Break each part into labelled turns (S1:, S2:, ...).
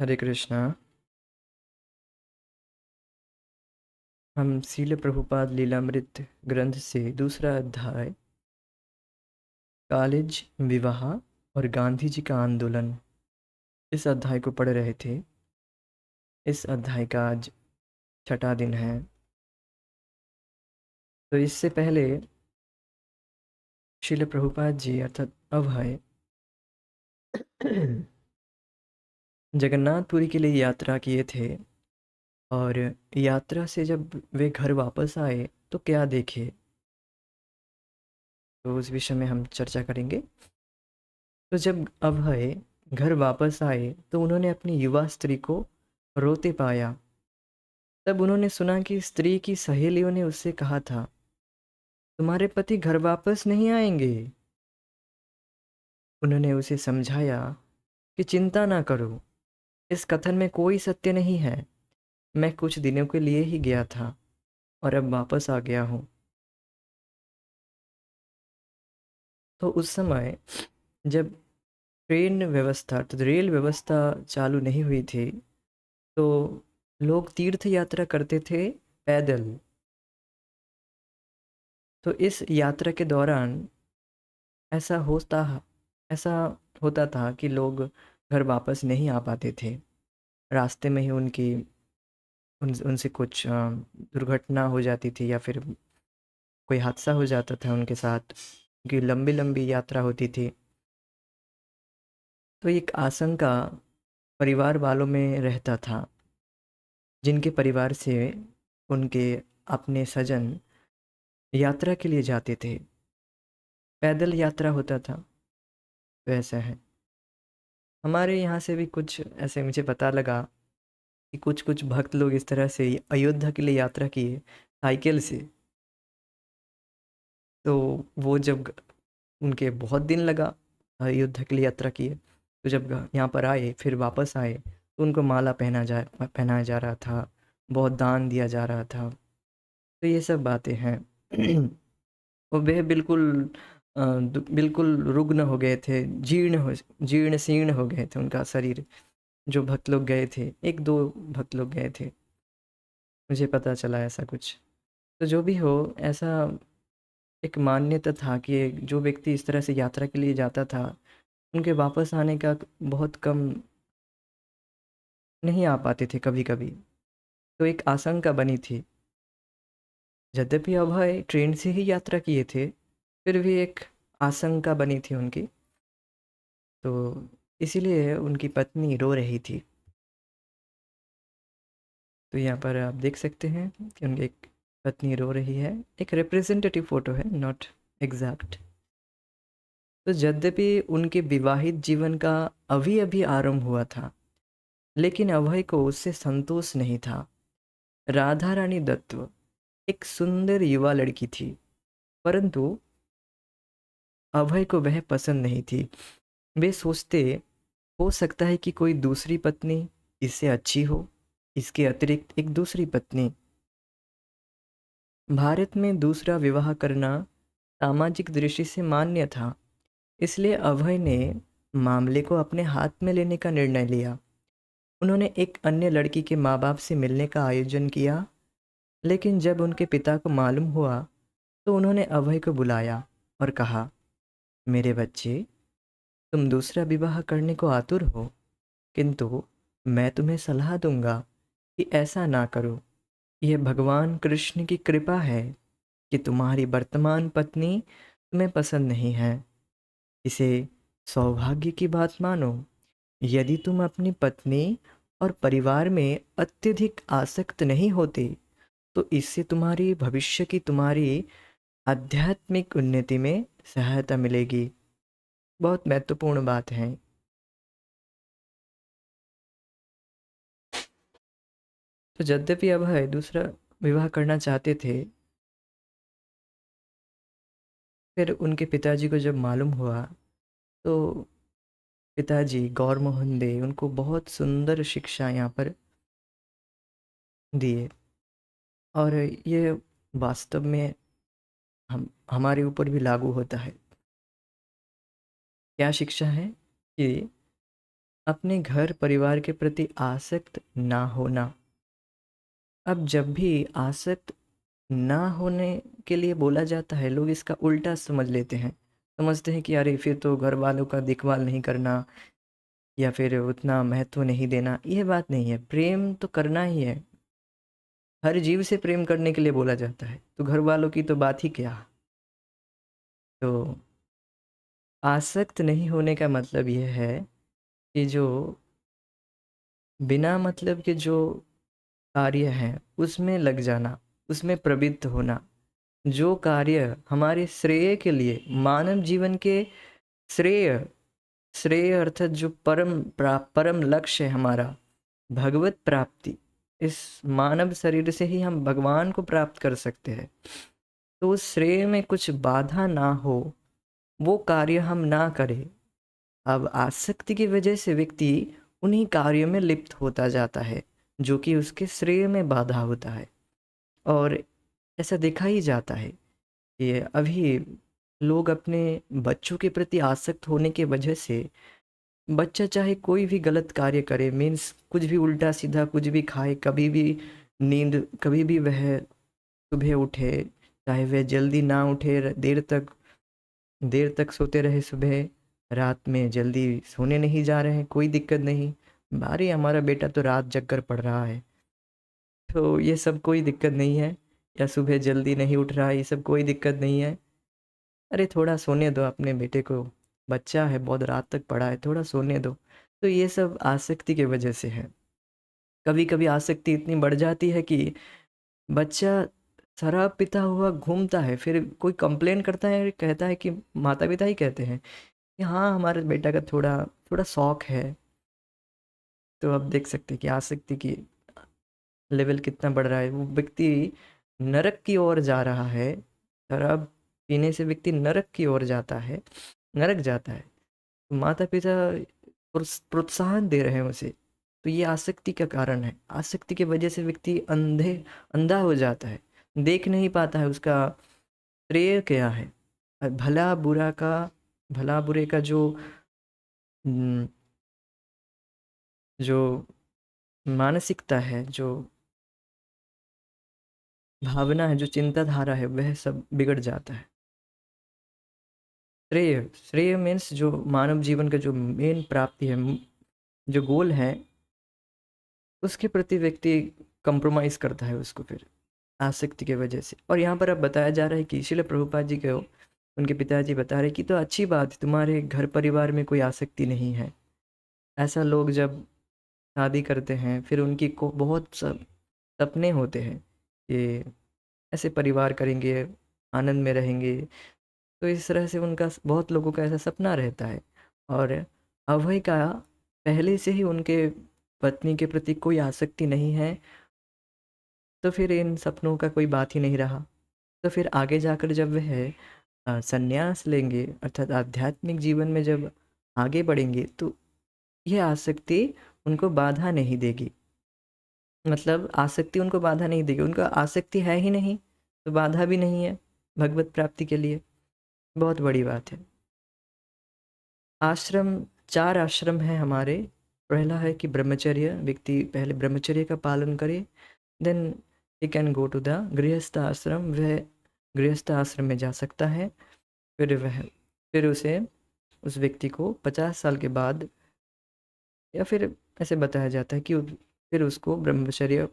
S1: हरे कृष्णा। हम सील प्रभुपाद लीलामृत ग्रंथ से दूसरा अध्याय कॉलेज विवाह और गांधी जी का आंदोलन, इस अध्याय को पढ़ रहे थे। इस अध्याय का आज छठा दिन है। तो इससे पहले श्रील प्रभुपाद जी अर्थात अभय जगन्नाथपुरी के लिए यात्रा किए थे, और यात्रा से जब वे घर वापस आए तो क्या देखे, तो उस विषय में हम चर्चा करेंगे। तो जब अभय घर वापस आए तो उन्होंने अपनी युवा स्त्री को रोते पाया। तब उन्होंने सुना कि स्त्री की सहेलियों ने उससे कहा था, तुम्हारे पति घर वापस नहीं आएंगे। उन्होंने उसे समझाया कि चिंता ना करो, इस कथन में कोई सत्य नहीं है। मैं कुछ दिनों के लिए ही गया था और अब वापस आ गया हूँ। तो उस समय जब ट्रेन व्यवस्था तो रेल व्यवस्था चालू नहीं हुई थी, तो लोग तीर्थ यात्रा करते थे पैदल। तो इस यात्रा के दौरान ऐसा होता ऐसा होता था कि लोग घर वापस नहीं आ पाते थे। रास्ते में ही उनसे कुछ दुर्घटना हो जाती थी, या फिर कोई हादसा हो जाता था उनके साथ, क्योंकि लंबी लंबी यात्रा होती थी। तो एक आशंका परिवार वालों में रहता था, जिनके परिवार से उनके अपने सजन यात्रा के लिए जाते थे। पैदल यात्रा होता था। तो ऐसा है, हमारे यहाँ से भी कुछ ऐसे मुझे पता लगा कि कुछ कुछ भक्त लोग इस तरह से अयोध्या के लिए यात्रा किए साइकिल से। तो वो जब उनके बहुत दिन लगा अयोध्या के लिए यात्रा किए, तो जब यहाँ पर आए फिर वापस आए तो उनको माला पहनाया जा रहा था, बहुत दान दिया जा रहा था। तो ये सब बातें हैं। और वह बिल्कुल रुग्ण हो गए थे, जीर्ण शीर्ण हो गए थे उनका शरीर। जो भक्त लोग गए थे, एक दो भक्त लोग गए थे, मुझे पता चला ऐसा कुछ। तो जो भी हो, ऐसा एक मान्यता था कि जो व्यक्ति इस तरह से यात्रा के लिए जाता था, उनके वापस आने का बहुत कम नहीं आ पाते थे कभी कभी। तो एक आशंका बनी थी। यद्यपि अभय ट्रेन से ही यात्रा किए थे, फिर भी एक आशंका बनी थी उनकी। तो इसीलिए उनकी पत्नी रो रही थी। तो यहाँ पर आप देख सकते हैं कि उनकी एक पत्नी रो रही है। एक रिप्रेजेंटेटिव फ़ोटो है, नॉट एग्जैक्ट। तो यद्यपि उनके विवाहित जीवन का अभी अभी आरंभ हुआ था, लेकिन अभय को उससे संतोष नहीं था। राधा रानी दत्त एक सुंदर युवा लड़की थी, परंतु अभय को वह पसंद नहीं थी। वे सोचते, हो सकता है कि कोई दूसरी पत्नी इससे अच्छी हो, इसके अतिरिक्त एक दूसरी पत्नी। भारत में दूसरा विवाह करना सामाजिक दृष्टि से मान्य था, इसलिए अभय ने मामले को अपने हाथ में लेने का निर्णय लिया। उन्होंने एक अन्य लड़की के माँ बाप से मिलने का आयोजन किया, लेकिन जब उनके पिता को मालूम हुआ तो उन्होंने अभय को बुलाया और कहा, मेरे बच्चे, तुम दूसरा विवाह करने को आतुर हो, किंतु मैं तुम्हें सलाह दूंगा कि ऐसा ना करो। यह भगवान कृष्ण की कृपा है कि तुम्हारी वर्तमान पत्नी तुम्हें पसंद नहीं है। इसे सौभाग्य की बात मानो। यदि तुम अपनी पत्नी और परिवार में अत्यधिक आसक्त नहीं होते, तो इससे तुम्हारी भविष्य की तुम्हारी आध्यात्मिक उन्नति में सहायता मिलेगी। बहुत महत्वपूर्ण बात है। तो यद्यपि अभय दूसरा विवाह करना चाहते थे, फिर उनके पिताजी को जब मालूम हुआ तो पिताजी गौर मोहन दे उनको बहुत सुंदर शिक्षा यहाँ पर दिए। और ये वास्तव में हम हमारे ऊपर भी लागू होता है। क्या शिक्षा है कि अपने घर परिवार के प्रति आसक्त ना होना। अब जब भी आसक्त ना होने के लिए बोला जाता है, लोग इसका उल्टा समझ लेते हैं। समझते हैं कि अरे फिर तो घर वालों का देखभाल नहीं करना या फिर उतना महत्व नहीं देना। यह बात नहीं है, प्रेम तो करना ही है। हर जीव से प्रेम करने के लिए बोला जाता है, तो घर वालों की तो बात ही क्या। तो आसक्त नहीं होने का मतलब यह है कि जो बिना मतलब के जो कार्य हैं उसमें लग जाना, उसमें प्रवृत्त होना। जो कार्य हमारे श्रेय के लिए, मानव जीवन के श्रेय, श्रेय अर्थात जो परम लक्ष्य है हमारा, भगवत प्राप्ति। इस मानव शरीर से ही हम भगवान को प्राप्त कर सकते हैं। तो उस श्रेय में कुछ बाधा ना हो, वो कार्य हम ना करें। अब आसक्ति की वजह से व्यक्ति उन्हीं कार्यों में लिप्त होता जाता है जो कि उसके श्रेय में बाधा होता है। और ऐसा देखा ही जाता है कि अभी लोग अपने बच्चों के प्रति आसक्त होने की वजह से, बच्चा चाहे कोई भी गलत कार्य करे, मीन्स कुछ भी उल्टा सीधा कुछ भी खाए, कभी भी नींद, कभी भी वह सुबह उठे, चाहे वह जल्दी ना उठे, देर तक सोते रहे, सुबह रात में जल्दी सोने नहीं जा रहे हैं, कोई दिक्कत नहीं। अरे हमारा बेटा तो रात जग कर पढ़ रहा है, तो ये सब कोई दिक्कत नहीं है। या सुबह जल्दी नहीं उठ रहा है, ये सब कोई दिक्कत नहीं है। अरे थोड़ा सोने दो अपने बेटे को, बच्चा है, बहुत रात तक पढ़ा है, थोड़ा सोने दो। तो ये सब आसक्ति की वजह से है। कभी कभी आसक्ति इतनी बढ़ जाती है कि बच्चा शराब पीता हुआ घूमता है, फिर कोई कंप्लेन करता है, कहता है कि माता पिता ही कहते हैं कि हाँ हमारे बेटा का थोड़ा थोड़ा शौक है। तो अब देख सकते हैं कि आसक्ति की लेवल कितना बढ़ रहा है। वो व्यक्ति नरक की ओर जा रहा है। शराब पीने से व्यक्ति नरक की ओर जाता है, नरक जाता है। तो माता पिता प्रोत्साहन दे रहे हैं उसे। तो ये आसक्ति का कारण है। आसक्ति की वजह से व्यक्ति अंधा हो जाता है, देख नहीं पाता है उसका श्रेय क्या है। और भला बुरे का हम्म, जो मानसिकता है, जो भावना है, जो चिंताधारा है, वह सब बिगड़ जाता है। श्रेय, श्रेय मीन्स जो मानव जीवन का जो मेन प्राप्ति है, जो गोल है, उसके प्रति व्यक्ति कंप्रोमाइज़ करता है उसको फिर आसक्ति की वजह से। और यहाँ पर अब बताया जा रहा है कि श्रील प्रभुपाद जी को उनके पिताजी बता रहे कि तो अच्छी बात है, तुम्हारे घर परिवार में कोई आसक्ति नहीं है। ऐसा लोग जब शादी करते हैं फिर उनकी को बहुत सपने होते हैं कि ऐसे परिवार करेंगे, आनंद में रहेंगे। तो इस तरह से उनका, बहुत लोगों का ऐसा सपना रहता है। और अभय का पहले से ही उनके पत्नी के प्रति कोई आसक्ति नहीं है, तो फिर इन सपनों का कोई बात ही नहीं रहा। तो फिर आगे जाकर जब वह संन्यास लेंगे, अर्थात आध्यात्मिक जीवन में जब आगे बढ़ेंगे, तो यह आसक्ति उनको बाधा नहीं देगी। मतलब आसक्ति उनको बाधा नहीं देगी, उनका आसक्ति है ही नहीं, तो बाधा भी नहीं है भगवत प्राप्ति के लिए। बहुत बड़ी बात है। आश्रम, 4 आश्रम हैं हमारे। पहला है कि ब्रह्मचर्य, व्यक्ति पहले ब्रह्मचर्य का पालन करे, then he can go to the grihastha ashram. वह गृहस्थ आश्रम में जा सकता है। फिर उसे, उस व्यक्ति को 50 साल के बाद, या फिर ऐसे बताया जाता है कि फिर उसको ब्रह्मचर्य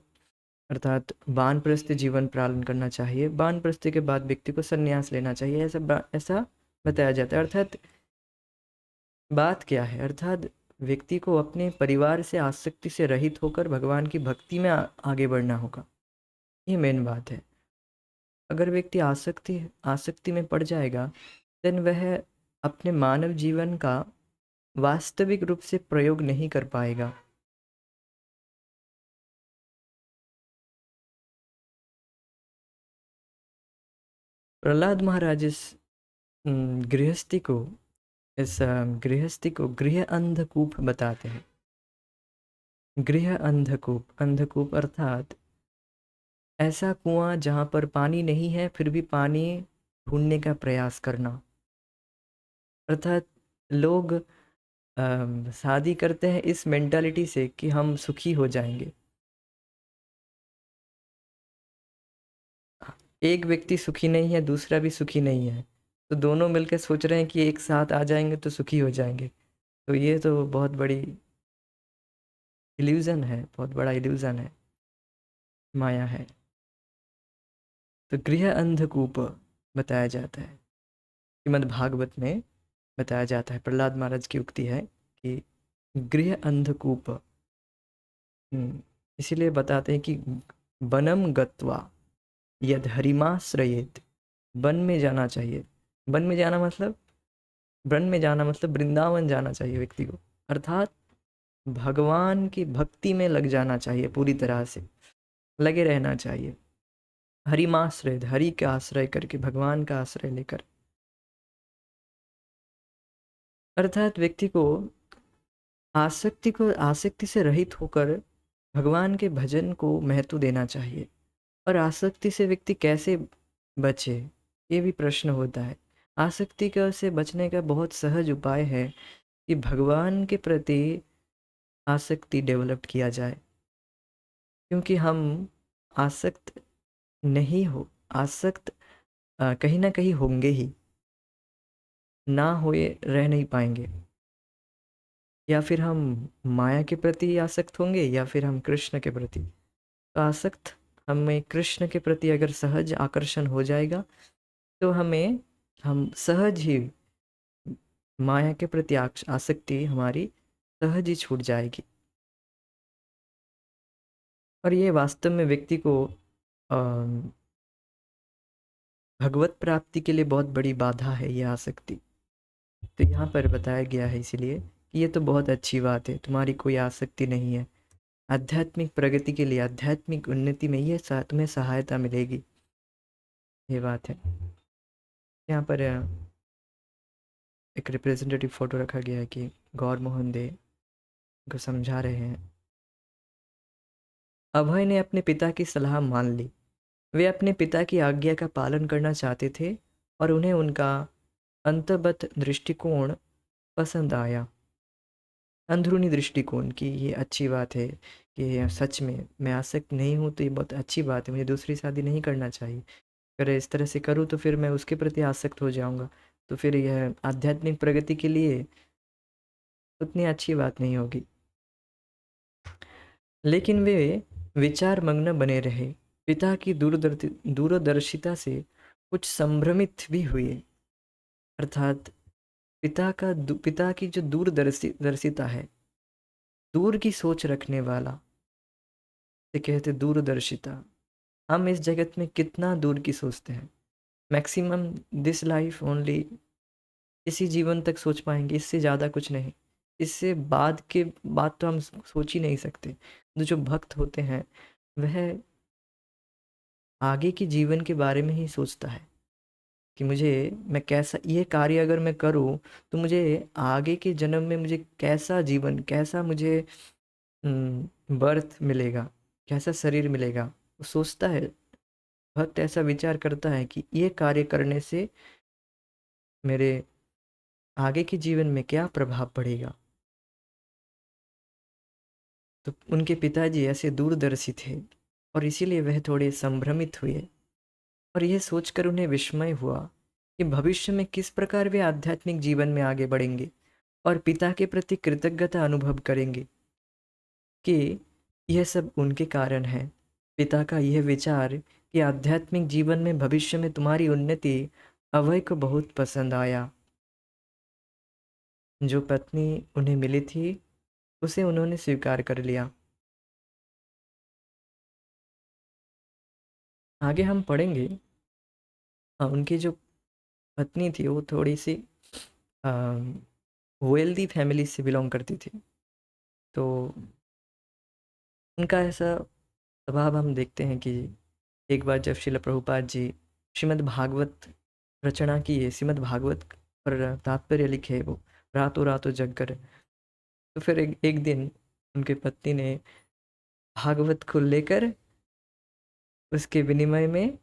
S1: अर्थात वानप्रस्थ जीवन पालन करना चाहिए। वानप्रस्थ के बाद व्यक्ति को संन्यास लेना चाहिए, ऐसा बताया जाता है। अर्थात बात क्या है, अर्थात व्यक्ति को अपने परिवार से आसक्ति से रहित होकर भगवान की भक्ति में आगे बढ़ना होगा। ये मेन बात है। अगर व्यक्ति आसक्ति में पड़ जाएगा, देन वह अपने मानव जीवन का वास्तविक रूप से प्रयोग नहीं कर पाएगा। प्रहलाद महाराज गृहस्थी को इस गृहस्थी को गृह अंधकूप बताते हैं। गृह अंधकूप, अंधकूप अर्थात ऐसा कुआं जहाँ पर पानी नहीं है फिर भी पानी ढूंढने का प्रयास करना। अर्थात लोग शादी करते हैं इस मेंटालिटी से कि हम सुखी हो जाएंगे। एक व्यक्ति सुखी नहीं है, दूसरा भी सुखी नहीं है, तो दोनों मिलकर सोच रहे हैं कि एक साथ आ जाएंगे तो सुखी हो जाएंगे। तो ये तो बहुत बड़ी इल्यूज़न है, बहुत बड़ा इल्यूज़न है, माया है। तो गृह अंधकूप बताया जाता है, श्रीमद् भागवत में बताया जाता है, प्रहलाद महाराज की उक्ति है कि गृह अंधकूप। इसीलिए बताते हैं कि वनम गत्वा यद हरिमाश्रयेत, वन में जाना चाहिए। वन में जाना मतलब, वन में जाना मतलब वृंदावन जाना चाहिए व्यक्ति को, अर्थात भगवान की भक्ति में लग जाना चाहिए, पूरी तरह से लगे रहना चाहिए। हरिमाश्रय, हरि का आश्रय करके, भगवान का आश्रय लेकर, अर्थात व्यक्ति को आसक्ति से रहित होकर भगवान के भजन को महत्व देना चाहिए। और आसक्ति से व्यक्ति कैसे बचे, ये भी प्रश्न होता है। आसक्ति का से बचने का बहुत सहज उपाय है कि भगवान के प्रति आसक्ति डेवलप किया जाए, क्योंकि हम आसक्त नहीं हो आसक्त कहीं ना कहीं होंगे ही, ना होए रह नहीं पाएंगे। या फिर हम माया के प्रति आसक्त होंगे या फिर हम कृष्ण के प्रति। तो आसक्त, हमें कृष्ण के प्रति अगर सहज आकर्षण हो जाएगा तो हम सहज ही माया के प्रति आसक्ति हमारी सहज ही छूट जाएगी। और ये वास्तव में व्यक्ति को भगवत प्राप्ति के लिए बहुत बड़ी बाधा है, ये आसक्ति। तो यहाँ पर बताया गया है इसीलिए कि ये तो बहुत अच्छी बात है, तुम्हारी कोई आसक्ति नहीं है। आध्यात्मिक प्रगति के लिए, आध्यात्मिक उन्नति में ये तुम्हें सहायता मिलेगी, ये बात है। यहाँ पर एक रिप्रेजेंटेटिव फ़ोटो रखा गया है कि गौर मोहन दे को समझा रहे हैं। अभय ने अपने पिता की सलाह मान ली। वे अपने पिता की आज्ञा का पालन करना चाहते थे और उन्हें उनका अंतर्गत दृष्टिकोण पसंद आया। अंदरूनी दृष्टिकोण की ये अच्छी बात है कि सच में मैं आसक्त नहीं हूँ, तो ये बहुत अच्छी बात है, मुझे दूसरी शादी नहीं करना चाहिए। अगर इस तरह से करूँ तो फिर मैं उसके प्रति आसक्त हो जाऊँगा, तो फिर यह आध्यात्मिक प्रगति के लिए उतनी अच्छी बात नहीं होगी। लेकिन वे विचार मग्न बने रहे। पिता की दूरदर्शिता से कुछ संभ्रमित भी हुए, अर्थात पिता की जो दूरदर्शिता है, दूर की सोच रखने वाला, से कहते दूरदर्शिता। हम इस जगत में कितना दूर की सोचते हैं, मैक्सिमम दिस लाइफ ओनली, इसी जीवन तक सोच पाएंगे, इससे ज़्यादा कुछ नहीं। इससे बाद के बात तो हम सोच ही नहीं सकते। जो भक्त होते हैं वह आगे के जीवन के बारे में ही सोचता है कि मुझे, मैं कैसा ये कार्य अगर मैं करूं तो मुझे आगे के जन्म में मुझे कैसा जीवन, कैसा मुझे बर्थ मिलेगा, कैसा शरीर मिलेगा, वो सोचता है। भक्त ऐसा विचार करता है कि ये कार्य करने से मेरे आगे के जीवन में क्या प्रभाव पड़ेगा। तो उनके पिताजी ऐसे दूरदर्शी थे और इसीलिए वह थोड़े संभ्रमित हुए और यह सोचकर उन्हें विस्मय हुआ कि भविष्य में किस प्रकार वे आध्यात्मिक जीवन में आगे बढ़ेंगे और पिता के प्रति कृतज्ञता अनुभव करेंगे कि यह सब उनके कारण है। पिता का यह विचार कि आध्यात्मिक जीवन में भविष्य में तुम्हारी उन्नति अभय को बहुत पसंद आया। जो पत्नी उन्हें मिली थी उसे उन्होंने स्वीकार कर लिया। आगे हम पढ़ेंगे। हाँ, उनकी जो पत्नी थी वो थोड़ी सी वेल्दी फैमिली से बिलोंग करती थी, तो उनका ऐसा स्वभाव हम देखते हैं कि एक बार जब शिल प्रभुपाद जी श्रीमद् भागवत रचना की है, श्रीमद् भागवत पर तात्पर्य लिखे वो रातों रातों जग कर, तो फिर एक दिन उनके पत्नी ने भागवत को लेकर उसके विनिमय में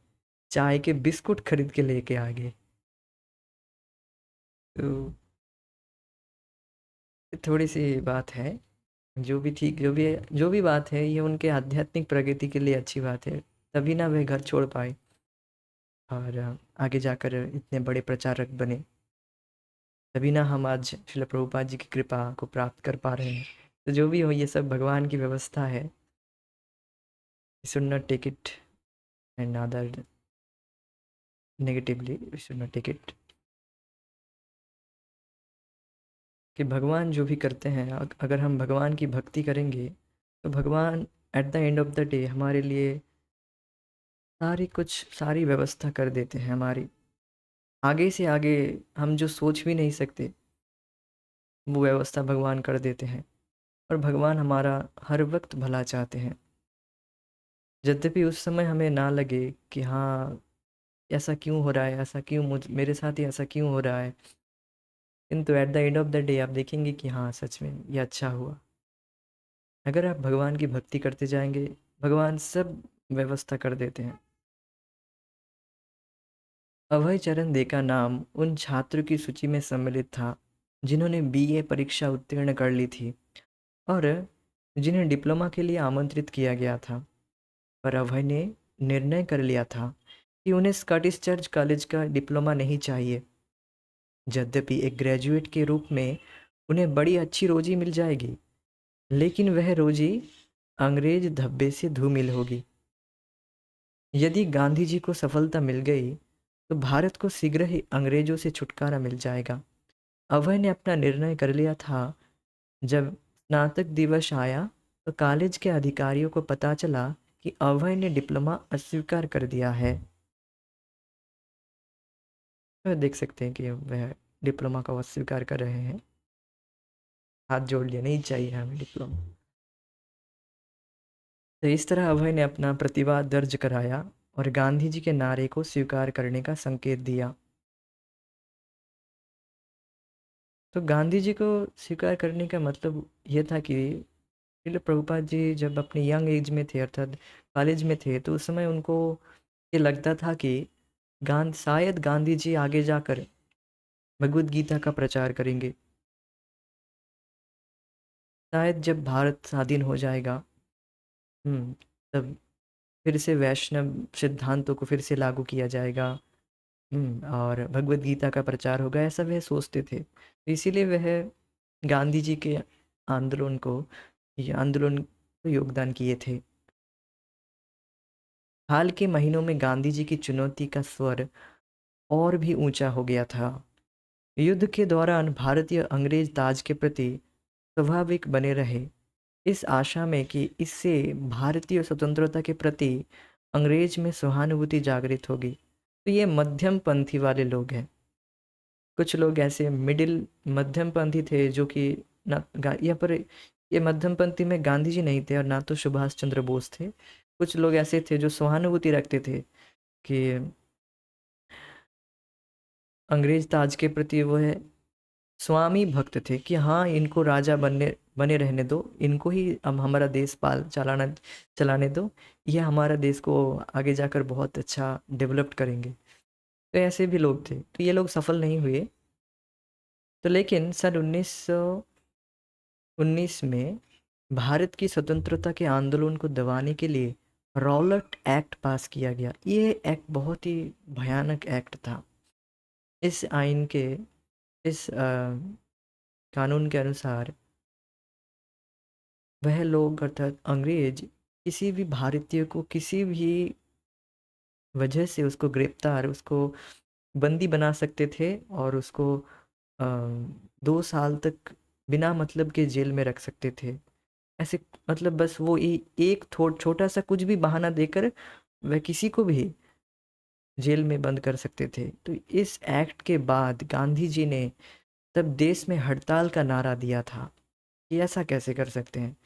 S1: चाय के बिस्कुट खरीद के लेके आ गए। तो थोड़ी सी बात है, जो भी बात है ये उनके आध्यात्मिक प्रगति के लिए अच्छी बात है, तभी ना वे घर छोड़ पाए और आगे जाकर इतने बड़े प्रचारक बने। तभी ना हम आज श्रील प्रभुपाद जी की कृपा को प्राप्त कर पा रहे हैं। तो जो भी हो, ये सब भगवान की व्यवस्था है। We should not take it and other negatively, we should not take it कि भगवान जो भी करते हैं, अगर हम भगवान की भक्ति करेंगे तो भगवान at the end of the day हमारे लिए सारी व्यवस्था कर देते हैं। हमारी आगे से आगे हम जो सोच भी नहीं सकते वो व्यवस्था भगवान कर देते हैं। और भगवान हमारा हर वक्त भला चाहते हैं। यद्यपि उस समय हमें ना लगे कि हाँ, ऐसा क्यों हो रहा है, ऐसा क्यों मेरे साथ ही ऐसा क्यों हो रहा है, किंतु at the end of the day आप देखेंगे कि हाँ, सच में ये अच्छा हुआ। अगर आप भगवान की भक्ति करते जाएंगे, भगवान सब व्यवस्था कर देते हैं। अभय चरण दे का नाम उन छात्रों की सूची में सम्मिलित था जिन्होंने बीए परीक्षा उत्तीर्ण कर ली थी और जिन्हें डिप्लोमा के लिए आमंत्रित किया गया था। पर अभय ने निर्णय कर लिया था कि उन्हें स्कॉटिश चर्च कॉलेज का डिप्लोमा नहीं चाहिए। यद्यपि एक ग्रेजुएट के रूप में उन्हें बड़ी अच्छी रोजी मिल जाएगी, लेकिन वह रोजी अंग्रेज धब्बे से धूमिल होगी। यदि गांधी जी को सफलता मिल गई तो भारत को शीघ्र ही अंग्रेजों से छुटकारा मिल जाएगा। अभय ने अपना निर्णय कर लिया था। जब स्नातक दिवस आया तो कॉलेज के अधिकारियों को पता चला कि अभय ने डिप्लोमा अस्वीकार कर दिया है। तो देख सकते हैं कि वह डिप्लोमा को अस्वीकार कर रहे हैं। हाथ जोड़ लिया, नहीं चाहिए हमें डिप्लोमा। तो इस तरह अभय ने अपना प्रतिवाद दर्ज कराया और गांधी जी के नारे को स्वीकार करने का संकेत दिया। तो गांधी जी को स्वीकार करने का मतलब ये था कि श्रील प्रभुपाद जी जब अपने यंग एज में थे, अर्थात कॉलेज में थे, तो उस समय उनको ये लगता था कि शायद गांधी जी आगे जाकर भगवत गीता का प्रचार करेंगे। शायद जब भारत स्वाधीन हो जाएगा, तब फिर से वैष्णव सिद्धांतों को फिर से लागू किया जाएगा। और भगवत गीता का प्रचार होगा, ऐसा वह सोचते थे। तो इसीलिए वह गांधी जी के आंदोलन को ये आंदोलन को योगदान किए थे। हाल के महीनों में गांधी जी की चुनौती का स्वर और भी ऊंचा हो गया था। युद्ध के दौरान भारतीय अंग्रेज ताज के प्रति स्वाभाविक बने रहे, इस आशा में कि इससे भारतीय स्वतंत्रता के प्रति अंग्रेज में सहानुभूति जागृत होगी। तो ये मध्यम पंथी वाले लोग हैं। कुछ लोग ऐसे मिडिल मध्यम पंथी थे जो कि ना यहाँ पर ये मध्यम पंथी में गांधी जी नहीं थे और ना तो सुभाष चंद्र बोस थे। कुछ लोग ऐसे थे जो सहानुभूति रखते थे कि अंग्रेज ताज के प्रति वो है स्वामी भक्त थे कि हाँ, इनको राजा बनने बने रहने दो, इनको ही हम हमारा देश चलाने दो, ये हमारा देश को आगे जाकर बहुत अच्छा डेवलप करेंगे। तो ऐसे भी लोग थे। तो ये लोग सफल नहीं हुए। तो लेकिन सन 1919 में भारत की स्वतंत्रता के आंदोलन को दबाने के लिए रॉलट एक्ट पास किया गया। ये एक्ट बहुत ही भयानक एक्ट था। इस आइन के इस कानून के अनुसार वह लोग अर्थात अंग्रेज किसी भी भारतीय को किसी भी वजह से उसको गिरफ्तार, उसको बंदी बना सकते थे और उसको 2 साल तक बिना मतलब के जेल में रख सकते थे। ऐसे मतलब बस वो एक छोटा सा कुछ भी बहाना देकर वह किसी को भी जेल में बंद कर सकते थे। तो इस एक्ट के बाद गांधी जी ने तब देश में हड़ताल का नारा दिया था कि ऐसा कैसे कर सकते हैं,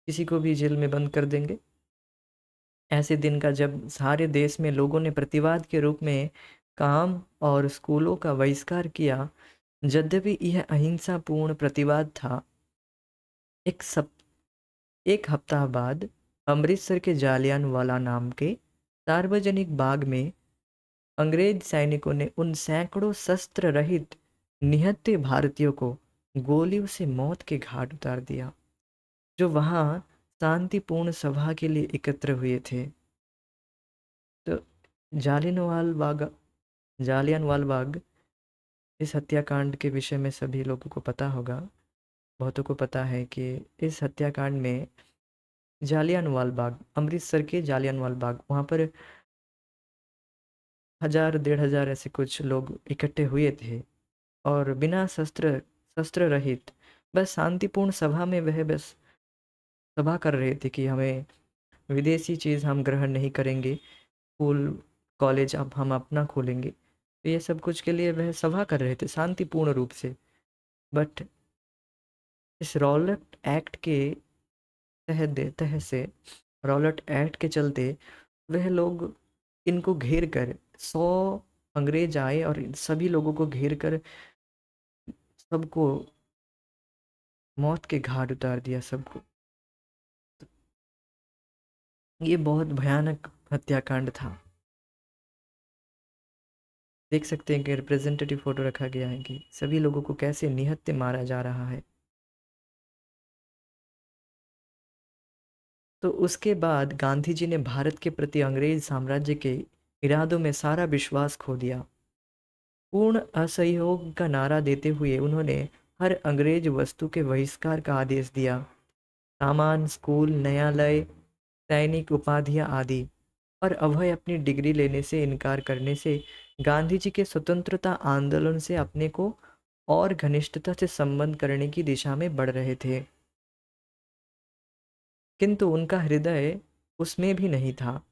S1: किसी को भी जेल में बंद कर देंगे। ऐसे दिन का जब सारे देश में लोगों ने प्रतिवाद के रूप में काम और स्कूलों का बहिष्कार किया। यद्यपि यह अहिंसापूर्ण प्रतिवाद था, एक सब एक हफ्ता बाद अमृतसर के जालियांवाला नाम के सार्वजनिक बाग में अंग्रेज सैनिकों ने उन सैकड़ों शस्त्र रहित निहत्थे भारतीयों को गोली उसे मौत के घाट उतार दिया, जो वहाँ शांतिपूर्ण सभा के लिए एकत्र हुए थे। तो जालियनवाला बाग जालियनवाला बाग इस हत्याकांड के विषय में सभी लोगों को पता होगा। बहुतों को पता है कि इस हत्याकांड में जालियनवाला बाग, अमृतसर के जालियनवाला बाग, वहाँ पर 1000 डेढ़ हज़ार ऐसे कुछ लोग इकट्ठे हुए थे और बिना शस्त्र रहित बस शांतिपूर्ण सभा में वह बस सभा कर रहे थे कि हमें विदेशी चीज़ हम ग्रहण नहीं करेंगे, स्कूल कॉलेज अब हम अपना खोलेंगे। तो ये सब कुछ के लिए वह सभा कर रहे थे शांतिपूर्ण रूप से। बट इस रॉलेट एक्ट के तहत से रॉलेट एक्ट के चलते वह लोग इनको घेर कर 100 अंग्रेज आए और इन सभी लोगों को घेर कर सबको मौत के घाट उतार दिया सबको। ये बहुत भयानक हत्याकांड था। देख सकते हैं कि रिप्रेजेंटेटिव फोटो रखा गया है कि सभी लोगों को कैसे निहत्थे मारा जा रहा है। तो उसके बाद गांधी जी ने भारत के प्रति अंग्रेज साम्राज्य के इरादों में सारा विश्वास खो दिया। पूर्ण असहयोग का नारा देते हुए उन्होंने हर अंग्रेज वस्तु के बहिष्कार का आदेश दिया। सामान, स्कूल, न्यायालय, सैनिक उपाधियां आदि, और अभय अपनी डिग्री लेने से इनकार करने से गांधी जी के स्वतंत्रता आंदोलन से अपने को और घनिष्ठता से संबंध करने की दिशा में बढ़ रहे थे, किंतु उनका हृदय उसमें भी नहीं था।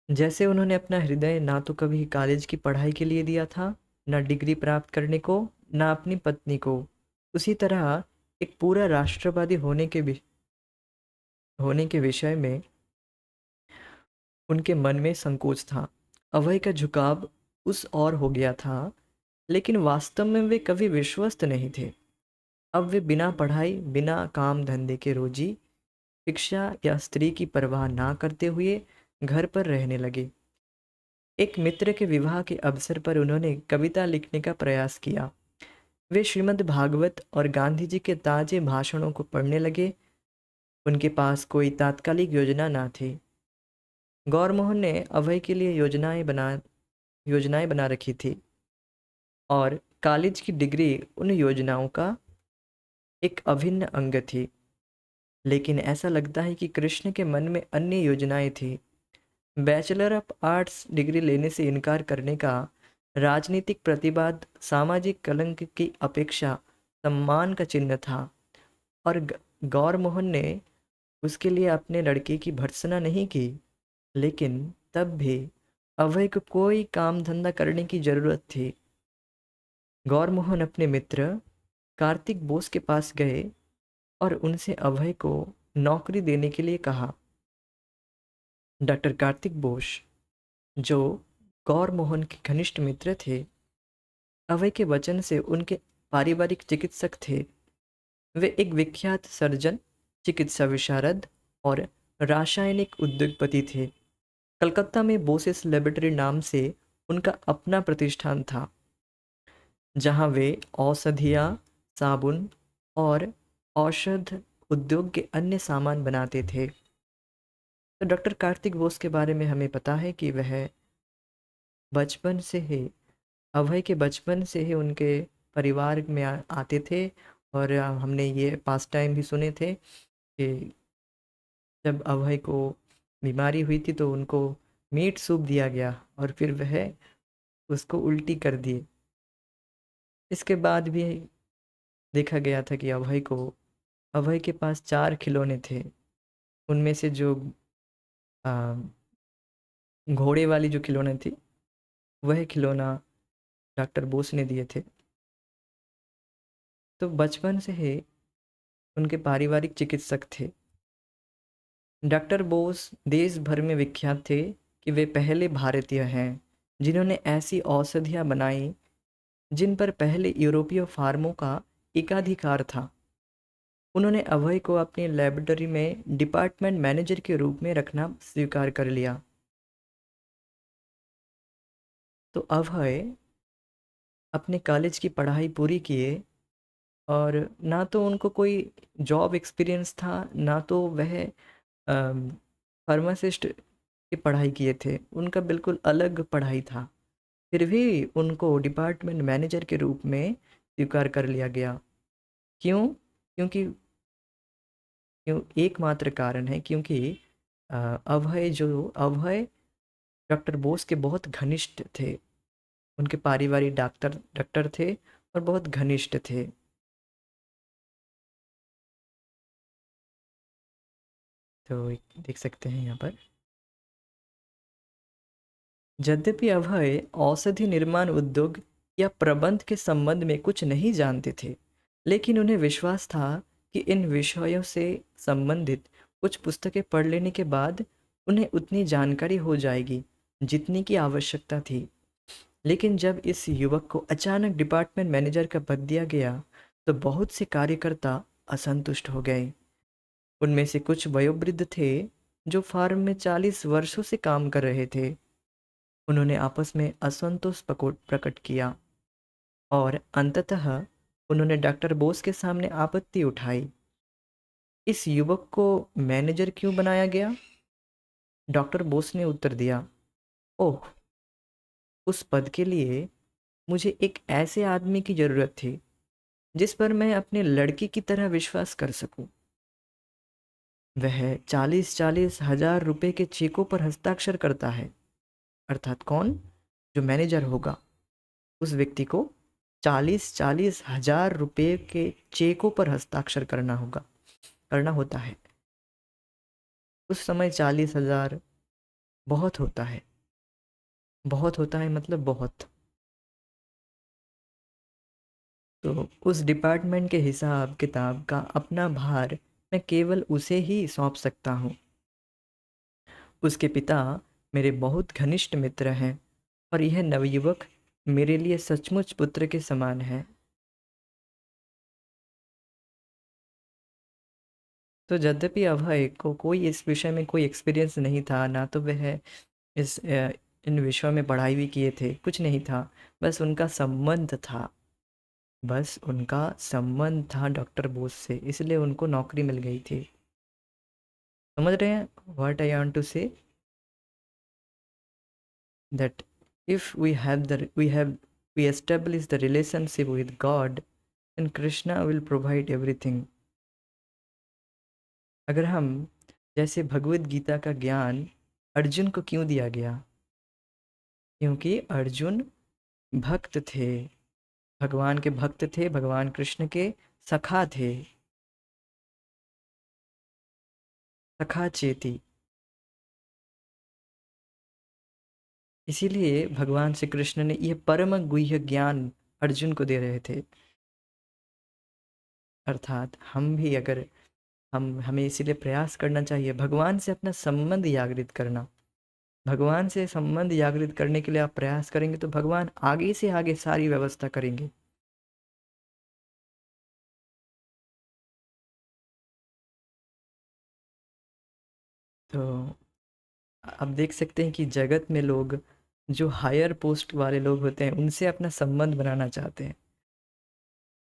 S1: जैसे उन्होंने अपना हृदय ना तो कभी कॉलेज की पढ़ाई के लिए दिया था, ना डिग्री प्राप्त करने को, ना अपनी पत्नी को, उसी तरह एक पूरा राष्ट्रवादी होने के विषय में उनके मन में संकोच था। अभय का झुकाव उस ओर हो गया था, लेकिन वास्तव में वे कभी विश्वस्त नहीं थे। अब वे बिना पढ़ाई, बिना काम धंधे के रोजी, शिक्षा या स्त्री की परवाह ना करते हुए घर पर रहने लगे। एक मित्र के विवाह के अवसर पर उन्होंने कविता लिखने का प्रयास किया। वे श्रीमद् भागवत और गांधी जी के ताजे भाषणों को पढ़ने लगे। उनके पास कोई तात्कालिक योजना ना थी। गौरमोहन ने अभय के लिए योजनाएं बना रखी थी और कॉलेज की डिग्री उन योजनाओं का एक अभिन्न अंग थी। लेकिन ऐसा लगता है कि कृष्ण के मन में अन्य योजनाएं थी। बैचलर ऑफ आर्ट्स डिग्री लेने से इनकार करने का राजनीतिक प्रतिवाद सामाजिक कलंक की अपेक्षा सम्मान का चिन्ह था, और गौर मोहन ने उसके लिए अपने लड़के की भर्त्सना नहीं की। लेकिन तब भी अभय को कोई काम धंधा करने की जरूरत थी। गौर मोहन अपने मित्र कार्तिक बोस के पास गए और उनसे अभय को नौकरी देने के लिए कहा। डॉक्टर कार्तिक बोस, जो गौर मोहन के घनिष्ठ मित्र थे, अभय के वचन से उनके पारिवारिक चिकित्सक थे। वे एक विख्यात सर्जन, चिकित्सा विशारद और रासायनिक उद्योगपति थे। कलकत्ता में बोसेस लेबोरेटरी नाम से उनका अपना प्रतिष्ठान था, जहां वे औषधियाँ, साबुन और औषध उद्योग के अन्य सामान बनाते थे। तो डॉक्टर कार्तिक बोस के बारे में हमें पता है कि वह बचपन से ही अभय के बचपन से ही उनके परिवार में आते थे। और हमने ये पास्ट टाइम भी सुने थे कि जब अभय को बीमारी हुई थी तो उनको मीट सूप दिया गया और फिर वह उसको उल्टी कर दिए। इसके बाद भी देखा गया था कि अभय के पास 4 खिलौने थे। उनमें से जो आ, घोड़े वाली जो खिलौने थी, वह खिलौना डॉक्टर बोस ने दिए थे। तो बचपन से ही उनके पारिवारिक चिकित्सक थे। डॉक्टर बोस देश भर में विख्यात थे कि वे पहले भारतीय हैं जिन्होंने ऐसी औषधियाँ बनाई जिन पर पहले यूरोपीय फार्मों का एकाधिकार था। उन्होंने अभय को अपनी लेबोरेटरी में डिपार्टमेंट मैनेजर के रूप में रखना स्वीकार कर लिया। तो अभय अपने कॉलेज की पढ़ाई पूरी किए और ना तो उनको कोई जॉब एक्सपीरियंस था, ना तो वह फार्मासिस्ट की पढ़ाई किए थे, उनका बिल्कुल अलग पढ़ाई था। फिर भी उनको डिपार्टमेंट मैनेजर के रूप में स्वीकार कर लिया गया। क्यों? क्योंकि क्यों एकमात्र कारण है क्योंकि अभय डॉक्टर बोस के बहुत घनिष्ठ थे। उनके पारिवारिक डॉक्टर डॉक्टर थे और बहुत घनिष्ठ थे। तो देख सकते हैं यहाँ पर, यद्यपि अभय औषधि निर्माण उद्योग या प्रबंध के संबंध में कुछ नहीं जानते थे, लेकिन उन्हें विश्वास था कि इन विषयों से संबंधित कुछ पुस्तकें पढ़ लेने के बाद उन्हें उतनी जानकारी हो जाएगी जितनी की आवश्यकता थी। लेकिन जब इस युवक को अचानक डिपार्टमेंट मैनेजर का पद दिया गया, तो बहुत से कार्यकर्ता असंतुष्ट हो गए। उनमें से कुछ वयोवृद्ध थे जो फार्म में 40 वर्षों से काम कर रहे थे। उन्होंने आपस में असंतोष प्रकट किया और अंततः उन्होंने डॉक्टर बोस के सामने आपत्ति उठाई। इस युवक को मैनेजर क्यों बनाया गया? डॉक्टर बोस ने उत्तर दिया, ओह, उस पद के लिए मुझे एक ऐसे आदमी की जरूरत थी जिस पर मैं अपने लड़की की तरह विश्वास कर सकूं। वह 40-40 हजार रुपए के चेकों पर हस्ताक्षर करता है। अर्थात कौन? जो मैनेजर होगा, उस व्यक्ति को 40-40 हजार रुपए के चेकों पर हस्ताक्षर करना होता है। उस समय 40 हजार बहुत होता है। बहुत होता है मतलब बहुत। तो उस डिपार्टमेंट के हिसाब किताब का अपना भार मैं केवल उसे ही सौंप सकता हूँ। उसके पिता मेरे बहुत घनिष्ठ मित्र हैं और यह नवयुवक मेरे लिए सचमुच पुत्र के समान है। तो यद्यपि अभय को कोई इस विषय में कोई एक्सपीरियंस नहीं था, ना तो वह इन विषयों में पढ़ाई भी किए थे, कुछ नहीं था। बस उनका संबंध था, बस उनका संबंध था डॉक्टर बोस से, इसलिए उनको नौकरी मिल गई थी। समझ रहे हैं व्हाट आई वांट टू से? That if we have the we establish the relationship with God, then Krishna will provide everything. अगर हम, जैसे भगवत गीता का ज्ञान अर्जुन को क्यों दिया गया? क्योंकि अर्जुन भक्त थे, भगवान के भक्त थे, भगवान कृष्ण के सखा थे, सखा चेती। इसीलिए भगवान श्री कृष्ण ने यह परम गुह्य ज्ञान अर्जुन को दे रहे थे। अर्थात हम भी अगर हमें इसीलिए प्रयास करना चाहिए भगवान से अपना संबंध जागृत करना। भगवान से संबंध जागृत करने के लिए आप प्रयास करेंगे तो भगवान आगे से आगे सारी व्यवस्था करेंगे। तो आप देख सकते हैं कि जगत में लोग, जो हायर पोस्ट वाले लोग होते हैं, उनसे अपना संबंध बनाना चाहते हैं।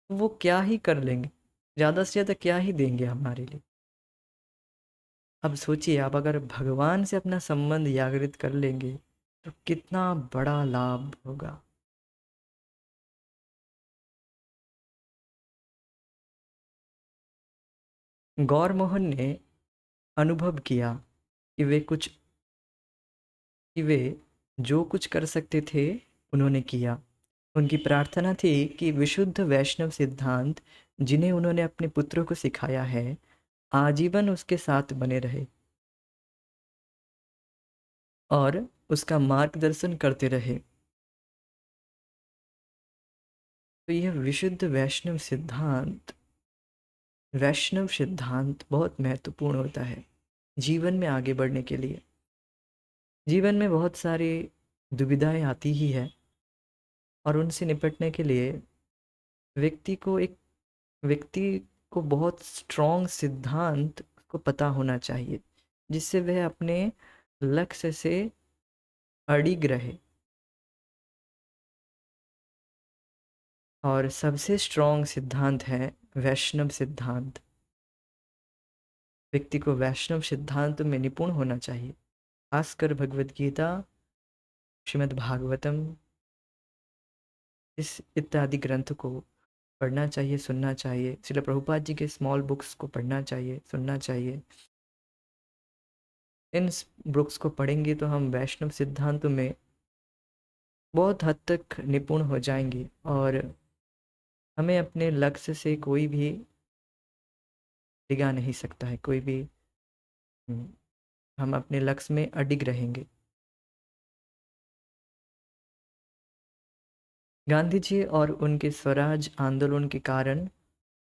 S1: वो क्या ही कर लेंगे, ज़्यादा से ज़्यादा क्या ही देंगे हमारे लिए। अब सोचिए, आप अगर भगवान से अपना संबंध जागृत कर लेंगे तो कितना बड़ा लाभ होगा। गौर मोहन ने अनुभव किया कि वे जो कुछ कर सकते थे उन्होंने किया। उनकी प्रार्थना थी कि विशुद्ध वैष्णव सिद्धांत, जिन्हें उन्होंने अपने पुत्रों को सिखाया है, आजीवन उसके साथ बने रहे और उसका मार्गदर्शन करते रहे। तो यह वैष्णव सिद्धांत बहुत महत्वपूर्ण होता है जीवन में आगे बढ़ने के लिए। जीवन में बहुत सारी दुविधाएं आती ही है और उनसे निपटने के लिए व्यक्ति को एक व्यक्ति को बहुत स्ट्रॉन्ग सिद्धांत को पता होना चाहिए, जिससे वह अपने लक्ष्य से अडिग रहे। और सबसे स्ट्रॉन्ग सिद्धांत है वैष्णव सिद्धांत। व्यक्ति को वैष्णव सिद्धांत में निपुण होना चाहिए, खासकर भगवद गीता, श्रीमद् भागवतम, इस इत्यादि ग्रंथ को पढ़ना चाहिए, सुनना चाहिए। श्रील प्रभुपाद जी के स्मॉल बुक्स को पढ़ना चाहिए, सुनना चाहिए। इन बुक्स को पढ़ेंगे तो हम वैष्णव सिद्धांत में बहुत हद तक निपुण हो जाएंगे और हमें अपने लक्ष्य से कोई भी डिगा नहीं सकता है, कोई भी। हम अपने लक्ष्य में अडिग रहेंगे। गांधी जी और उनके स्वराज आंदोलन के कारण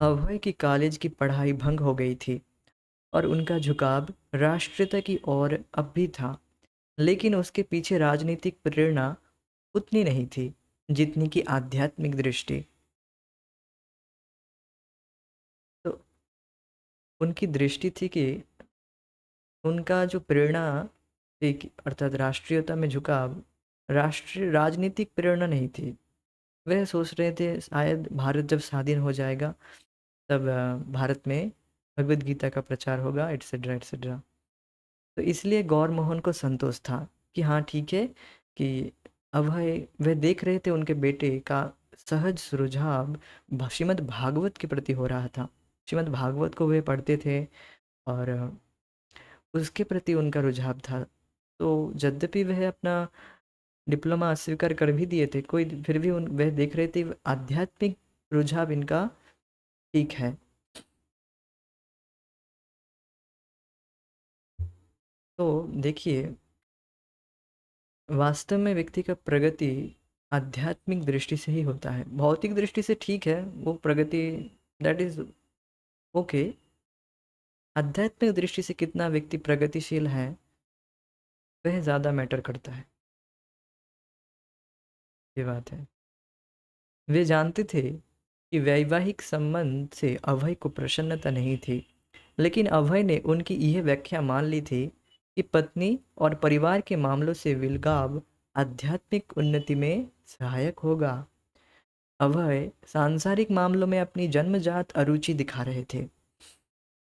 S1: अभय की कॉलेज की पढ़ाई भंग हो गई थी और उनका झुकाव राष्ट्रीयता की ओर अब भी था, लेकिन उसके पीछे राजनीतिक प्रेरणा उतनी नहीं थी जितनी की आध्यात्मिक दृष्टि। तो उनकी दृष्टि थी कि उनका जो प्रेरणा थी अर्थात राष्ट्रीयता में झुकाव, राष्ट्रीय राजनीतिक प्रेरणा नहीं थी। वह सोच रहे थे शायद भारत जब स्वाधीन हो जाएगा तब भारत में भगवद गीता का प्रचार होगा, एट्सेट्रा एट्सेट्रा। तो इसलिए गौर मोहन को संतोष था कि हाँ ठीक है कि अभय, वह देख रहे थे उनके बेटे का सहज रुझाव श्रीमद् भागवत के प्रति हो रहा था। श्रीमद् भागवत को वे पढ़ते थे और उसके प्रति उनका रुझाव था। तो यद्यपि वह अपना डिप्लोमा अस्वीकार कर भी दिए थे, कोई फिर भी उन वह देख रहे थे आध्यात्मिक रुझाव इनका ठीक है। तो देखिए, वास्तव में व्यक्ति का प्रगति आध्यात्मिक दृष्टि से ही होता है। भौतिक दृष्टि से ठीक है वो प्रगति, दैट इज ओके। आध्यात्मिक दृष्टि से कितना व्यक्ति प्रगतिशील है वह ज़्यादा मैटर करता है। ये बात है। वे जानते थे कि वैवाहिक संबंध से अभय को प्रसन्नता नहीं थी, लेकिन अभय ने उनकी यह व्याख्या मान ली थी कि पत्नी और परिवार के मामलों से विलगाव आध्यात्मिक उन्नति में सहायक होगा। अभय सांसारिक मामलों में अपनी जन्मजात अरुचि दिखा रहे थे।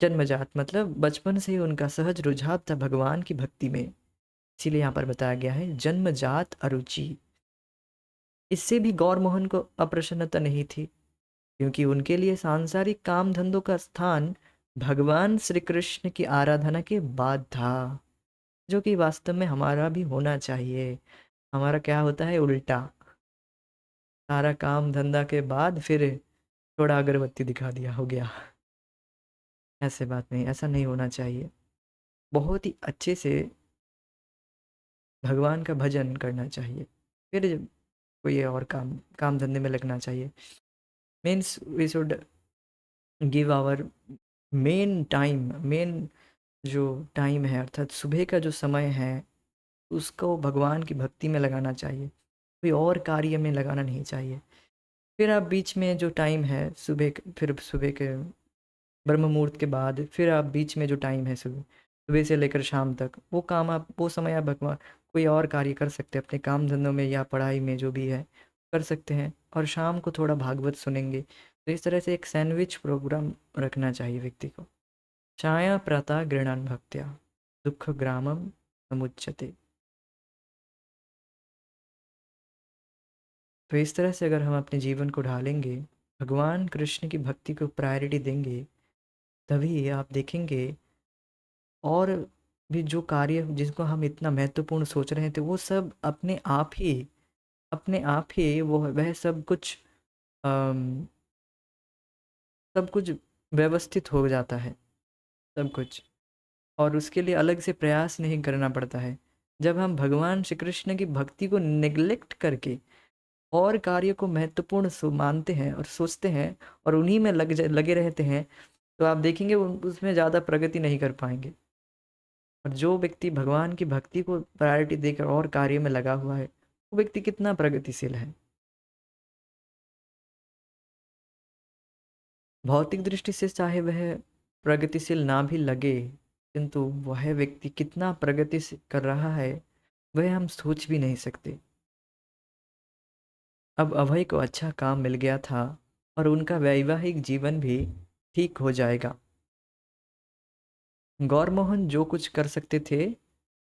S1: जन्मजात मतलब बचपन से ही उनका सहज रुझाव था भगवान की भक्ति में, इसीलिए यहाँ पर बताया गया है जन्मजात अरुचि। इससे भी गौर मोहन को अप्रसन्नता नहीं थी, क्योंकि उनके लिए सांसारिक काम धंधों का स्थान भगवान श्री कृष्ण की आराधना के बाद था, जो कि वास्तव में हमारा भी होना चाहिए। हमारा क्या होता है उल्टा, सारा काम धंधा के बाद फिर थोड़ा अगरबत्ती दिखा दिया, हो गया। ऐसे बात नहीं, ऐसा नहीं होना चाहिए। बहुत ही अच्छे से भगवान का भजन करना चाहिए, फिर कोई और काम धंधे में लगना चाहिए। Means we should give our main जो टाइम है अर्थात सुबह का जो समय है उसको भगवान की भक्ति में लगाना चाहिए, कोई और कार्य में लगाना नहीं चाहिए। फिर आप बीच में जो टाइम है फिर सुबह के ब्रह्म मुहूर्त के बाद फिर आप बीच में जो टाइम है सुबह सुबह से लेकर शाम तक, वो समय आप भगवान कोई और कार्य कर सकते हैं अपने काम धंधों में या पढ़ाई में, जो भी है कर सकते हैं। और शाम को थोड़ा भागवत सुनेंगे। तो इस तरह से एक सैंडविच प्रोग्राम रखना चाहिए व्यक्ति को। छाया प्रता गृणान भक्त्या दुख ग्रामम समुच्यते। तो इस तरह से अगर हम अपने जीवन को ढालेंगे, भगवान कृष्ण की भक्ति को प्रायोरिटी देंगे, तभी आप देखेंगे और भी जो कार्य जिसको हम इतना महत्वपूर्ण सोच रहे थे वो सब अपने आप ही वो वह सब कुछ व्यवस्थित हो जाता है, सब कुछ। और उसके लिए अलग से प्रयास नहीं करना पड़ता है। जब हम भगवान श्री कृष्ण की भक्ति को नेग्लेक्ट करके और कार्य को महत्वपूर्ण मानते हैं और सोचते हैं और उन्हीं में लगे रहते हैं, तो आप देखेंगे उसमें ज़्यादा प्रगति नहीं कर पाएंगे। और जो व्यक्ति भगवान की भक्ति को प्रायोरिटी देकर और कार्य में लगा हुआ है वो व्यक्ति कितना प्रगतिशील है। भौतिक दृष्टि से चाहे वह प्रगतिशील ना भी लगे, किंतु वह व्यक्ति कितना प्रगति कर रहा है वह हम सोच भी नहीं सकते। अब अभय को अच्छा काम मिल गया था और उनका वैवाहिक जीवन भी ठीक हो जाएगा। गौरमोहन जो कुछ कर सकते थे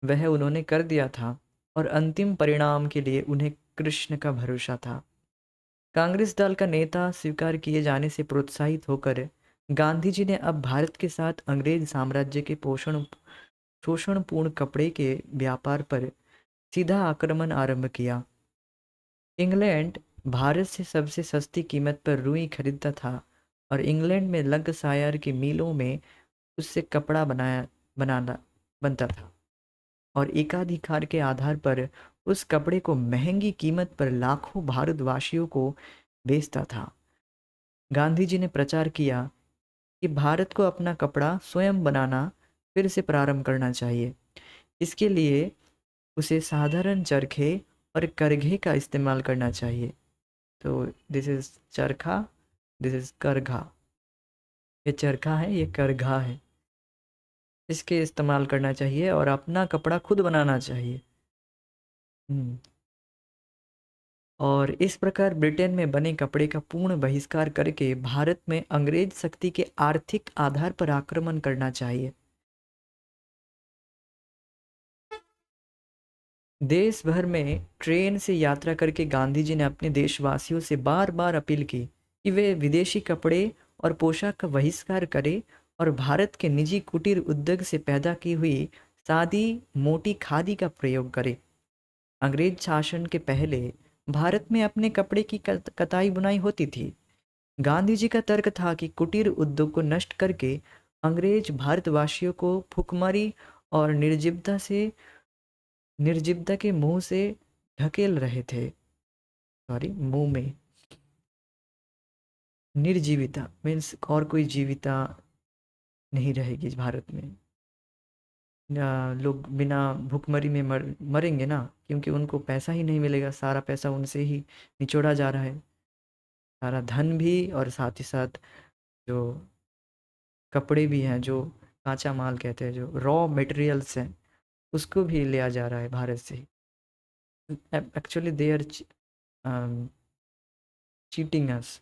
S1: वह उन्होंने कर दिया था और अंतिम परिणाम के लिए उन्हें कृष्ण का भरोसा था। कांग्रेस दल का नेता स्वीकार किए जाने से प्रोत्साहित होकर गांधी जी ने अब भारत के साथ अंग्रेज साम्राज्य के शोषणपूर्ण कपड़े के व्यापार पर सीधा आक्रमण आरंभ किया। इंग्लैंड भारत से सबसे सस्ती कीमत पर रुई खरीदता था और इंग्लैंड में लंकाशायर की मिलों में उससे कपड़ा बनाना बनता था और एकाधिकार के आधार पर उस कपड़े को महंगी कीमत पर लाखों भारतवासियों को बेचता था। गांधी जी ने प्रचार किया कि भारत को अपना कपड़ा स्वयं बनाना फिर से प्रारंभ करना चाहिए। इसके लिए उसे साधारण चरखे और करघे का इस्तेमाल करना चाहिए। तो दिस इज चरखा, दिस इज करघा। ये चरखा है, ये करघा है। इसके इस्तेमाल करना चाहिए और अपना कपड़ा खुद बनाना चाहिए। हम्म। और इस प्रकार ब्रिटेन में बने कपड़े का पूर्ण बहिष्कार करके भारत में अंग्रेज शक्ति के आर्थिक आधार पर आक्रमण करना चाहिए। देश भर में ट्रेन से यात्रा करके गांधी जी ने अपने देशवासियों से बार बार अपील की कि वे विदेशी कपड़े और पोशाक का बहिष्कार करें और भारत के निजी कुटीर उद्योग से पैदा की हुई सादी मोटी खादी का प्रयोग करें। अंग्रेज शासन के पहले भारत में अपने कपड़े की कताई बुनाई होती थी। गांधी जी का तर्क था कि कुटीर उद्योग को नष्ट करके अंग्रेज भारतवासियों को भुखमरी और निर्जीवता के मुंह से ढकेल रहे थे। सॉरी, मुंह में निर्जीविता मीन्स और कोई जीविता नहीं रहेगी इस भारत में। लोग बिना भुखमरी में मरेंगे ना, क्योंकि उनको पैसा ही नहीं मिलेगा, सारा पैसा उनसे ही निचोड़ा जा रहा है। सारा धन भी और साथ ही साथ जो कपड़े भी हैं, जो कांचा माल कहते हैं, जो रॉ मटेरियल्स हैं, उसको भी लिया जा रहा है भारत से। एक्चुअली दे आर चीटिंग अस।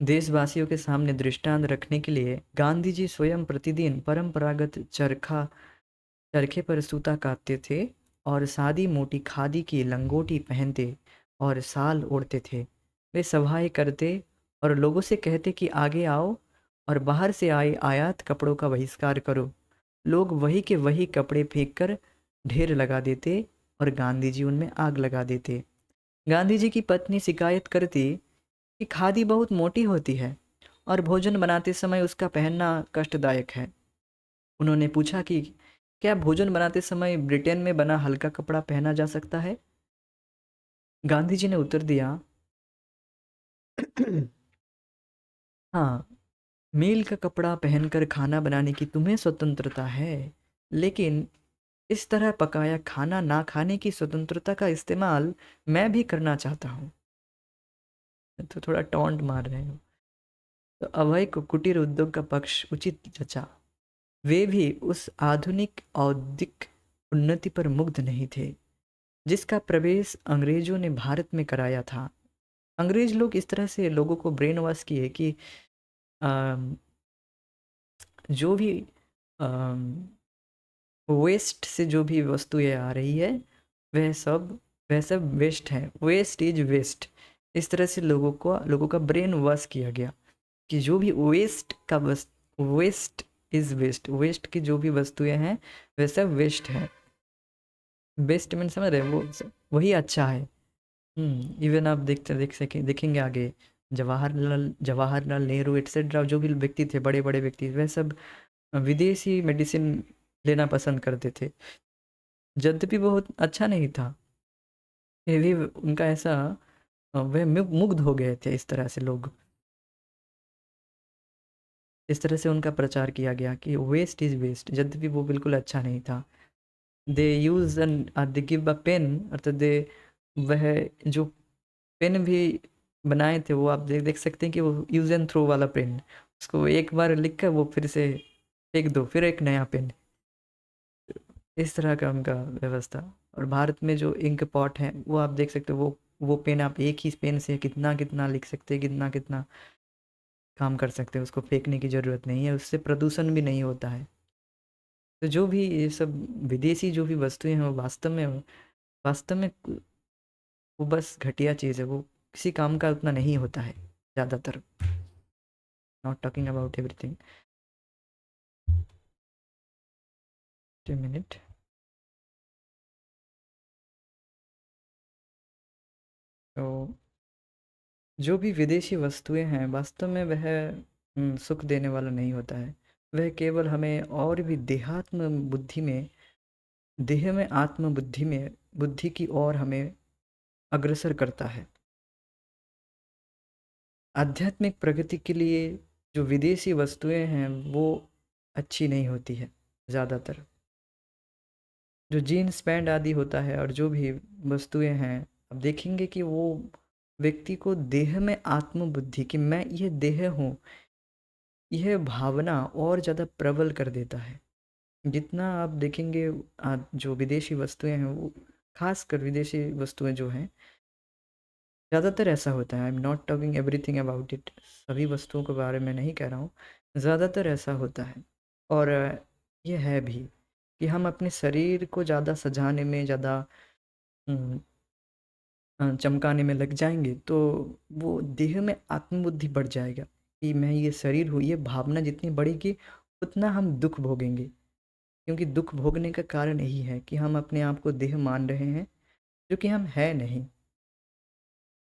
S1: देशवासियों के सामने दृष्टांत रखने के लिए गांधी जी स्वयं प्रतिदिन परंपरागत चरखे पर सूता काटते थे और सादी मोटी खादी की लंगोटी पहनते और शाल ओढ़ते थे। वे सभाएं करते और लोगों से कहते कि आगे आओ और बाहर से आए आयात कपड़ों का बहिष्कार करो। लोग वही के वही कपड़े फेंक कर ढेर लगा देते और गांधी जी उनमें आग लगा देते। गांधी जी की पत्नी शिकायत करती कि खादी बहुत मोटी होती है और भोजन बनाते समय उसका पहनना कष्टदायक है। उन्होंने पूछा कि क्या भोजन बनाते समय ब्रिटेन में बना हल्का कपड़ा पहना जा सकता है? गांधी जी ने उत्तर दिया, हाँ, मील का कपड़ा पहनकर खाना बनाने की तुम्हें स्वतंत्रता है, लेकिन इस तरह पकाया खाना ना खाने की स्वतंत्रता का इस्तेमाल मैं भी करना चाहता हूँ। तो थोड़ा टॉन्ट मार रहे हो। तो अभय को कुटीर उद्योग का पक्ष उचित जचा। वे भी उस आधुनिक औद्योगिक उन्नति पर मुग्ध नहीं थे जिसका प्रवेश अंग्रेजों ने भारत में कराया था। अंग्रेज लोग इस तरह से लोगों को ब्रेन वॉश किए कि अम, जो भी वेस्ट से जो भी वस्तुएं आ रही है वह सब वह सब वेस्ट है, वेस्ट इज वेस्ट। इस तरह से लोगों का ब्रेन वॉश किया गया कि जो भी वेस्ट इज वेस्ट, वेस्ट की जो भी वस्तुएं हैं वह सब वेस्ट है। बेस्ट मीन समझ रहे हैं, वही अच्छा है। इवन आप देखेंगे आगे जवाहरलाल नेहरू एट्सेट्रा, जो भी व्यक्ति थे, बड़े बड़े व्यक्ति, वह सब विदेशी मेडिसिन लेना पसंद करते थे। यद्यपि बहुत अच्छा नहीं था, फिर भी उनका ऐसा वह मुग्ध हो गए थे। इस तरह से लोग, इस तरह से उनका प्रचार किया गया कि वेस्ट इज वेस्ट, यद्यपि वो बिल्कुल अच्छा नहीं था। They use and they give a pen, अर्थात दे वह जो पेन भी बनाए थे वो आप देख सकते हैं कि वो यूज एंड थ्रो वाला पेन, उसको एक बार लिख कर वो फिर से फेंक दो, फिर एक नया पेन। इस तरह का उनका व्यवस्था। और भारत में जो इंक पॉट हैं वो आप देख सकते हो, वो पेन आप एक ही पेन से कितना कितना लिख सकते हैं, कितना कितना काम कर सकते हैं, उसको फेंकने की ज़रूरत नहीं है, उससे प्रदूषण भी नहीं होता है। तो जो भी ये सब विदेशी जो भी वस्तुएं हैं वो वास्तव में वो बस घटिया चीज़ है, वो किसी काम का उतना नहीं होता है ज़्यादातर। Not talking about everything. 2 minute. तो जो भी विदेशी वस्तुएं हैं वास्तव में वह सुख देने वाला नहीं होता है। वह केवल हमें और भी देह में आत्म बुद्धि में बुद्धि की ओर हमें अग्रसर करता है। आध्यात्मिक प्रगति के लिए जो विदेशी वस्तुएं हैं वो अच्छी नहीं होती है ज़्यादातर। जो जीन्स पैंट आदि होता है और जो भी वस्तुएं हैं, अब देखेंगे कि वो व्यक्ति को देह में आत्मबुद्धि कि मैं ये देह हूँ, यह भावना और ज़्यादा प्रबल कर देता है। जितना आप देखेंगे जो विदेशी वस्तुएं हैं वो, खासकर विदेशी वस्तुएं जो हैं, ज़्यादातर ऐसा होता है। I am not talking everything about it, सभी वस्तुओं के बारे में नहीं कह रहा हूँ, ज़्यादातर ऐसा होता है। और ये है भी कि हम अपने शरीर को ज़्यादा सजाने में, ज़्यादा चमकाने में लग जाएंगे तो वो देह में आत्मबुद्धि बढ़ जाएगा कि मैं ये शरीर हूँ। ये भावना जितनी बढ़ेगी उतना हम दुख भोगेंगे, क्योंकि दुख भोगने का कारण यही है कि हम अपने आप को देह मान रहे हैं, जो कि हम है नहीं।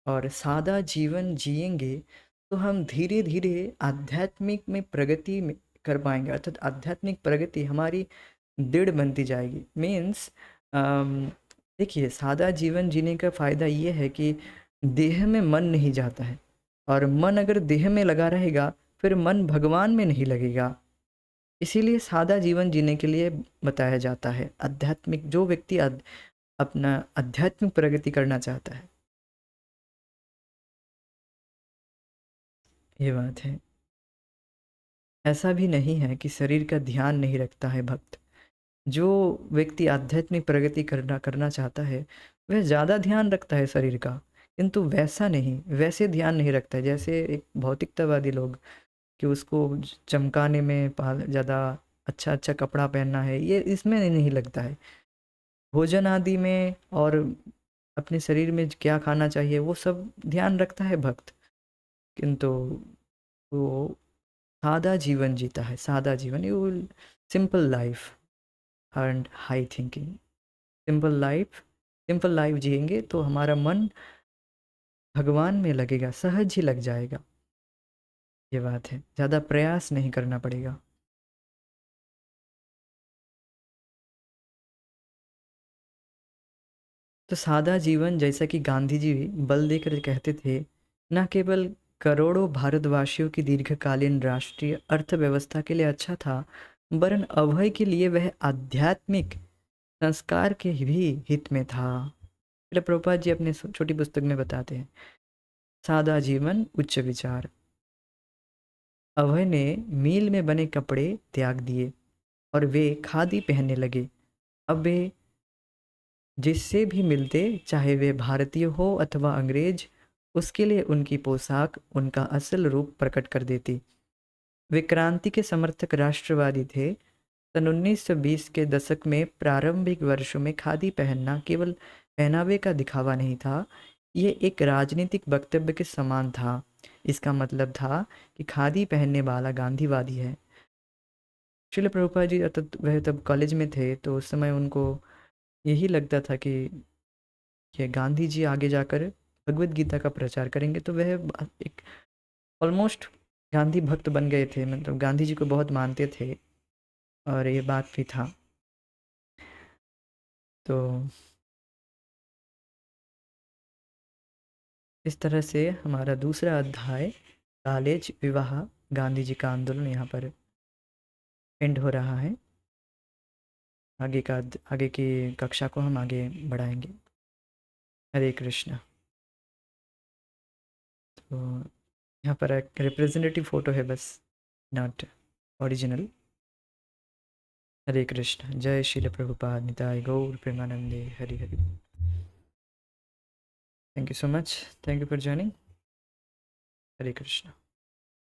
S1: और सादा जीवन जिएंगे तो हम धीरे धीरे आध्यात्मिक में प्रगति में कर पाएंगे, अर्थात आध्यात्मिक प्रगति हमारी दृढ़ बनती जाएगी। मीन्स देखिए, सादा जीवन जीने का फ़ायदा ये है कि देह में मन नहीं जाता है, और मन अगर देह में लगा रहेगा फिर मन भगवान में नहीं लगेगा। इसीलिए सादा जीवन जीने के लिए बताया जाता है। आध्यात्मिक जो व्यक्ति अपना आध्यात्मिक प्रगति करना चाहता है, ये बात है। ऐसा भी नहीं है कि शरीर का ध्यान नहीं रखता है भक्त। जो व्यक्ति आध्यात्मिक प्रगति करना करना चाहता है वह ज़्यादा ध्यान रखता है शरीर का, किंतु वैसा नहीं, वैसे ध्यान नहीं रखता है जैसे एक भौतिकतावादी लोग, कि उसको चमकाने में ज़्यादा अच्छा अच्छा कपड़ा पहनना है, ये इसमें नहीं लगता है। भोजन आदि में और अपने शरीर में क्या खाना चाहिए वो सब ध्यान रखता है भक्त, किंतु वो सादा जीवन जीता है। सादा जीवन, you simple life and high thinking. Simple life जिएंगे तो हमारा मन भगवान में लगेगा, सहज ही लग जाएगा। ये बात है, ज़्यादा प्रयास नहीं करना पड़ेगा। तो सादा जीवन, जैसा कि गांधी जी बल देकर कहते थे, न केवल करोड़ों भारतवासियों की दीर्घकालीन राष्ट्रीय अर्थव्यवस्था के लिए अच्छा था, वरन अभय के लिए वह आध्यात्मिक संस्कार के भी हित में था। श्रील प्रभुपाद जी अपने छोटी पुस्तक में बताते हैं, सादा जीवन उच्च विचार। अभय ने मील में बने कपड़े त्याग दिए और वे खादी पहनने लगे। अब वे जिससे भी मिलते, चाहे वे भारतीय हो अथवा अंग्रेज, उसके लिए उनकी पोशाक उनका असल रूप प्रकट कर देती। वे क्रांति के समर्थक राष्ट्रवादी थे। सन 1920 के दशक में प्रारंभिक वर्षों में खादी पहनना केवल पहनावे का दिखावा नहीं था, ये एक राजनीतिक वक्तव्य के समान था। इसका मतलब था कि खादी पहनने वाला गांधीवादी है। श्रील प्रभुपाद जी वह तब कॉलेज में थे, तो उस समय उनको यही लगता था कि ये गांधी जी आगे जाकर भगवत गीता का प्रचार करेंगे, तो वह एक ऑलमोस्ट गांधी भक्त बन गए थे, मतलब गांधी जी को बहुत मानते थे, और ये बात भी था। तो इस तरह से हमारा दूसरा अध्याय, कॉलेज विवाह गांधी जी का आंदोलन, यहाँ पर एंड हो रहा है। आगे की कक्षा को हम आगे बढ़ाएंगे। हरे कृष्णा। तो यहाँ पर एक रिप्रेजेंटेटिव फ़ोटो है बस, नॉट ओरिजिनल। हरे कृष्ण। जय श्रील प्रभुपाद निताय गौर प्रेमानंदे। Hari Hari. Thank you so much. Thank you for joining. Hare Krishna.